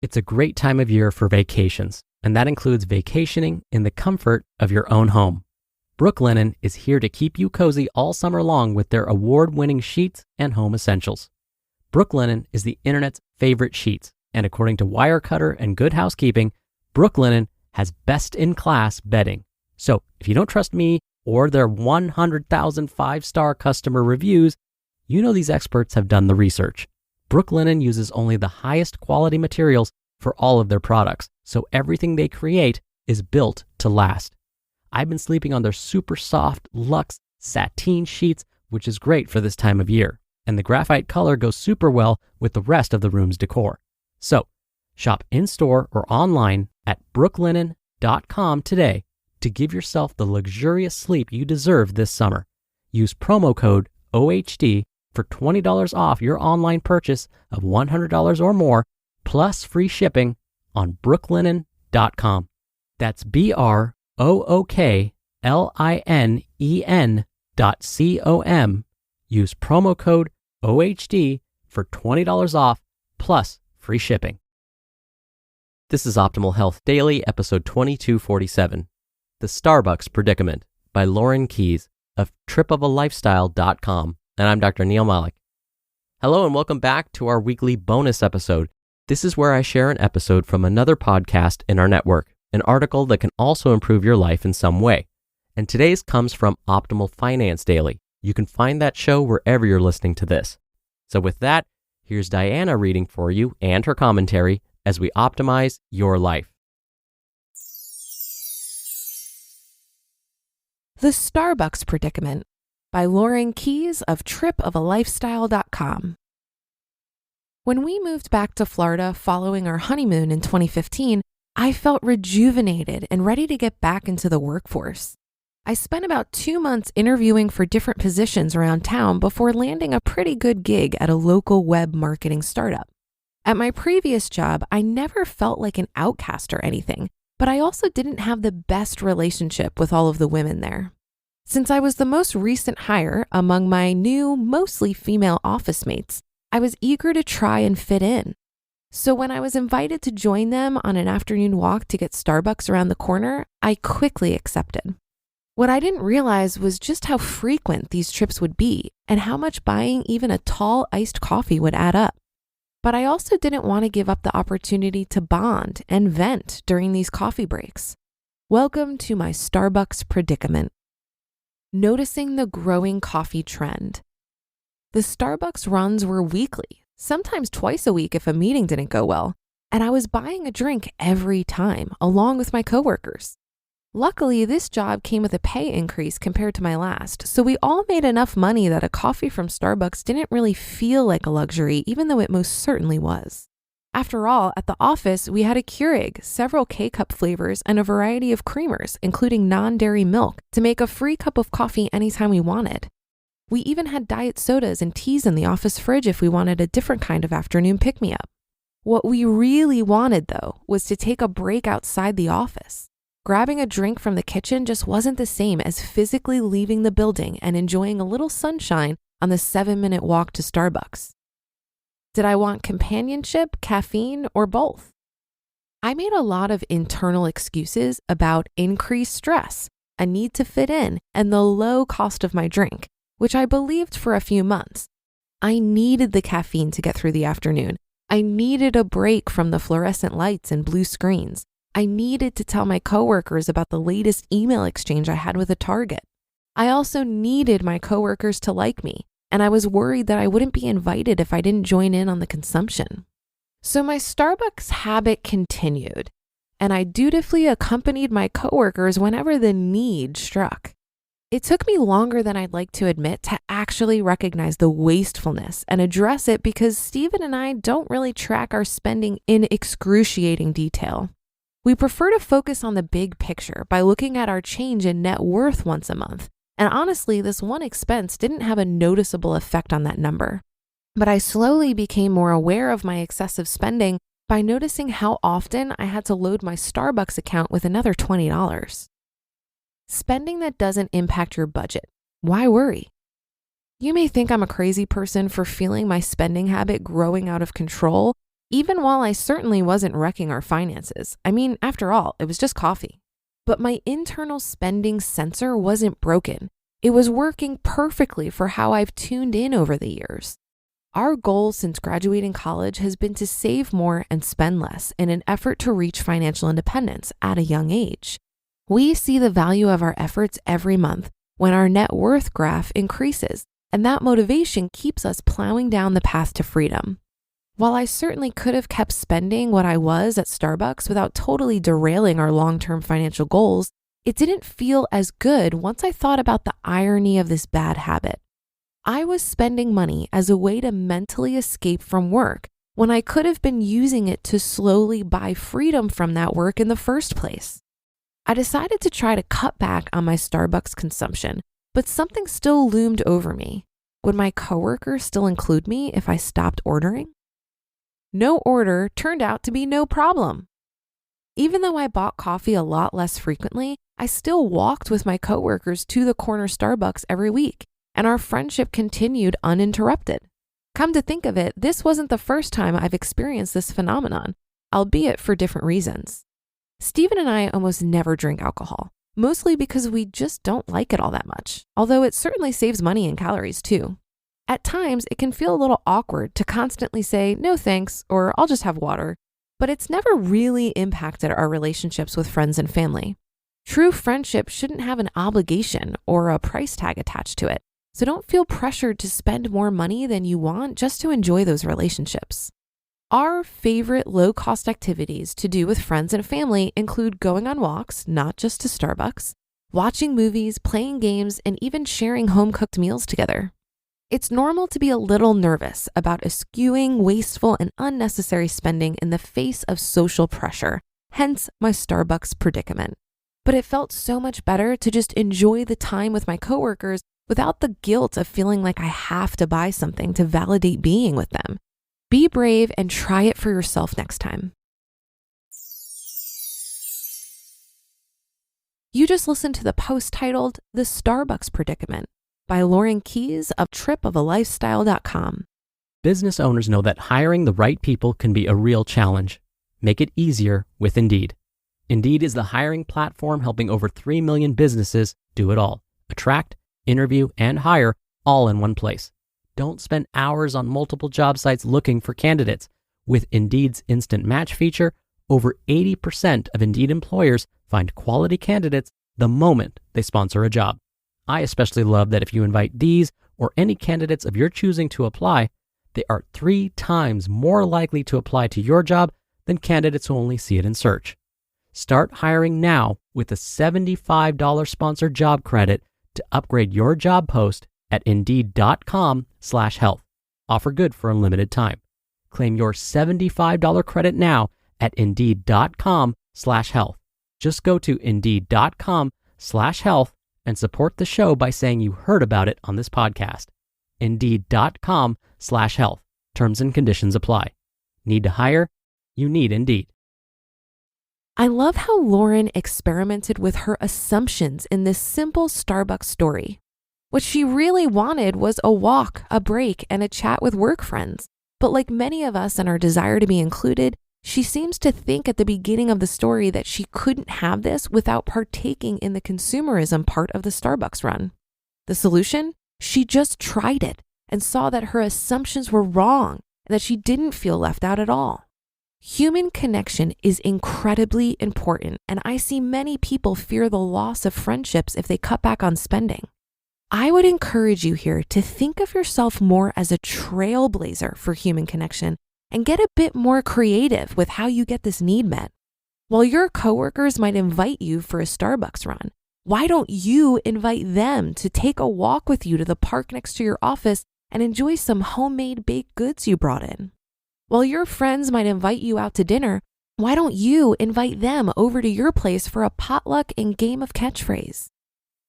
It's a great time of year for vacations, and that includes vacationing in the comfort of your own home. Brooklinen is here to keep you cozy all summer long with their award-winning sheets and home essentials. Brooklinen is the internet's favorite sheets, and according to Wirecutter and Good Housekeeping, Brooklinen has best-in-class bedding. So if you don't trust me or their 100,000 five-star customer reviews, you know these experts have done the research. Brooklinen uses only the highest quality materials for all of their products, so everything they create is built to last. I've been sleeping on their super soft luxe sateen sheets, which is great for this time of year, and the graphite color goes super well with the rest of the room's decor. So, shop in-store or online at brooklinen.com today to give yourself the luxurious sleep you deserve this summer. Use promo code OHD for $20 off your online purchase of $100 or more, plus free shipping on brooklinen.com. That's BROOKLINEN.com. Use promo code OHD for $20 off, plus free shipping. This is Optimal Health Daily, episode 2247, The Starbucks Predicament by Lauren Keyes of tripofalifestyle.com, and I'm Dr. Neil Malik. Hello and welcome back to our weekly bonus episode. This is where I share an episode from another podcast in our network, an article that can also improve your life in some way. And today's comes from Optimal Finance Daily. You can find that show wherever you're listening to this. So with that, here's Diana reading for you and her commentary as we optimize your life. The Starbucks Predicament by Lauren Keyes of tripofalifestyle.com. When we moved back to Florida following our honeymoon in 2015, I felt rejuvenated and ready to get back into the workforce. I spent about 2 months interviewing for different positions around town before landing a pretty good gig at a local web marketing startup. At my previous job, I never felt like an outcast or anything, but I also didn't have the best relationship with all of the women there. Since I was the most recent hire among my new, mostly female office mates, I was eager to try and fit in. So when I was invited to join them on an afternoon walk to get Starbucks around the corner, I quickly accepted. What I didn't realize was just how frequent these trips would be and how much buying even a tall iced coffee would add up. But I also didn't want to give up the opportunity to bond and vent during these coffee breaks. Welcome to my Starbucks predicament. Noticing the growing coffee trend. The Starbucks runs were weekly, sometimes twice a week if a meeting didn't go well, and I was buying a drink every time, along with my coworkers. Luckily, this job came with a pay increase compared to my last, so we all made enough money that a coffee from Starbucks didn't really feel like a luxury, even though it most certainly was. After all, at the office, we had a Keurig, several K-cup flavors, and a variety of creamers, including non-dairy milk, to make a free cup of coffee anytime we wanted. We even had diet sodas and teas in the office fridge if we wanted a different kind of afternoon pick-me-up. What we really wanted, though, was to take a break outside the office. Grabbing a drink from the kitchen just wasn't the same as physically leaving the building and enjoying a little sunshine on the 7-minute walk to Starbucks. Did I want companionship, caffeine, or both? I made a lot of internal excuses about increased stress, a need to fit in, and the low cost of my drink, which I believed for a few months. I needed the caffeine to get through the afternoon. I needed a break from the fluorescent lights and blue screens. I needed to tell my coworkers about the latest email exchange I had with a target. I also needed my coworkers to like me, and I was worried that I wouldn't be invited if I didn't join in on the consumption. So my Starbucks habit continued, and I dutifully accompanied my coworkers whenever the need struck. It took me longer than I'd like to admit to actually recognize the wastefulness and address it because Steven and I don't really track our spending in excruciating detail. We prefer to focus on the big picture by looking at our change in net worth once a month. And honestly, this one expense didn't have a noticeable effect on that number. But I slowly became more aware of my excessive spending by noticing how often I had to load my Starbucks account with another $20. Spending that doesn't impact your budget. Why worry? You may think I'm a crazy person for feeling my spending habit growing out of control, even while I certainly wasn't wrecking our finances. I mean, after all, it was just coffee. But my internal spending sensor wasn't broken. It was working perfectly for how I've tuned in over the years. Our goal since graduating college has been to save more and spend less in an effort to reach financial independence at a young age. We see the value of our efforts every month when our net worth graph increases, and that motivation keeps us plowing down the path to freedom. While I certainly could have kept spending what I was at Starbucks without totally derailing our long-term financial goals, it didn't feel as good once I thought about the irony of this bad habit. I was spending money as a way to mentally escape from work when I could have been using it to slowly buy freedom from that work in the first place. I decided to try to cut back on my Starbucks consumption, but something still loomed over me. Would my coworker still include me if I stopped ordering? No order turned out to be no problem. Even though I bought coffee a lot less frequently, I still walked with my coworkers to the corner Starbucks every week, and our friendship continued uninterrupted. Come to think of it, this wasn't the first time I've experienced this phenomenon, albeit for different reasons. Stephen and I almost never drink alcohol, mostly because we just don't like it all that much, although it certainly saves money and calories too. At times, it can feel a little awkward to constantly say, no thanks, or I'll just have water, but it's never really impacted our relationships with friends and family. True friendship shouldn't have an obligation or a price tag attached to it, so don't feel pressured to spend more money than you want just to enjoy those relationships. Our favorite low-cost activities to do with friends and family include going on walks, not just to Starbucks, watching movies, playing games, and even sharing home-cooked meals together. It's normal to be a little nervous about eschewing wasteful and unnecessary spending in the face of social pressure, hence my Starbucks predicament. But it felt so much better to just enjoy the time with my coworkers without the guilt of feeling like I have to buy something to validate being with them. Be brave and try it for yourself next time. You just listened to the post titled The Starbucks Predicament by Lauren Keyes of tripofalifestyle.com. Business owners know that hiring the right people can be a real challenge. Make it easier with Indeed. Indeed is the hiring platform helping over 3 million businesses do it all. Attract, interview, and hire all in one place. Don't spend hours on multiple job sites looking for candidates. With Indeed's Instant Match feature, over 80% of Indeed employers find quality candidates the moment they sponsor a job. I especially love that if you invite these or any candidates of your choosing to apply, they are 3 times more likely to apply to your job than candidates who only see it in search. Start hiring now with a $75 sponsored job credit to upgrade your job post at Indeed.com/health. Offer good for a limited time. Claim your $75 credit now at Indeed.com/health. Just go to Indeed.com/health and support the show by saying you heard about it on this podcast. Indeed.com/health. Terms and conditions apply. Need to hire? You need Indeed. I love how Lauren experimented with her assumptions in this simple Starbucks story. What she really wanted was a walk, a break, and a chat with work friends. But like many of us and our desire to be included, she seems to think at the beginning of the story that she couldn't have this without partaking in the consumerism part of the Starbucks run. The solution? She just tried it and saw that her assumptions were wrong and that she didn't feel left out at all. Human connection is incredibly important, and I see many people fear the loss of friendships if they cut back on spending. I would encourage you here to think of yourself more as a trailblazer for human connection and get a bit more creative with how you get this need met. While your coworkers might invite you for a Starbucks run, why don't you invite them to take a walk with you to the park next to your office and enjoy some homemade baked goods you brought in? While your friends might invite you out to dinner, why don't you invite them over to your place for a potluck and game of catchphrase?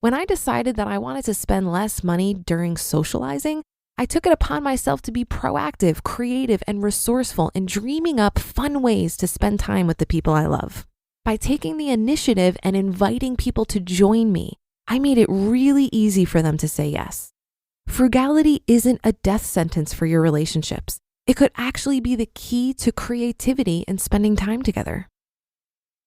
When I decided that I wanted to spend less money during socializing, I took it upon myself to be proactive, creative, and resourceful in dreaming up fun ways to spend time with the people I love. By taking the initiative and inviting people to join me, I made it really easy for them to say yes. Frugality isn't a death sentence for your relationships. It could actually be the key to creativity and spending time together.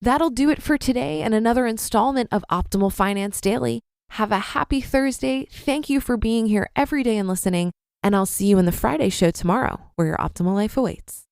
That'll do it for today and another installment of Optimal Finance Daily. Have a happy Thursday. Thank you for being here every day and listening, and I'll see you in the Friday show tomorrow, where your optimal life awaits.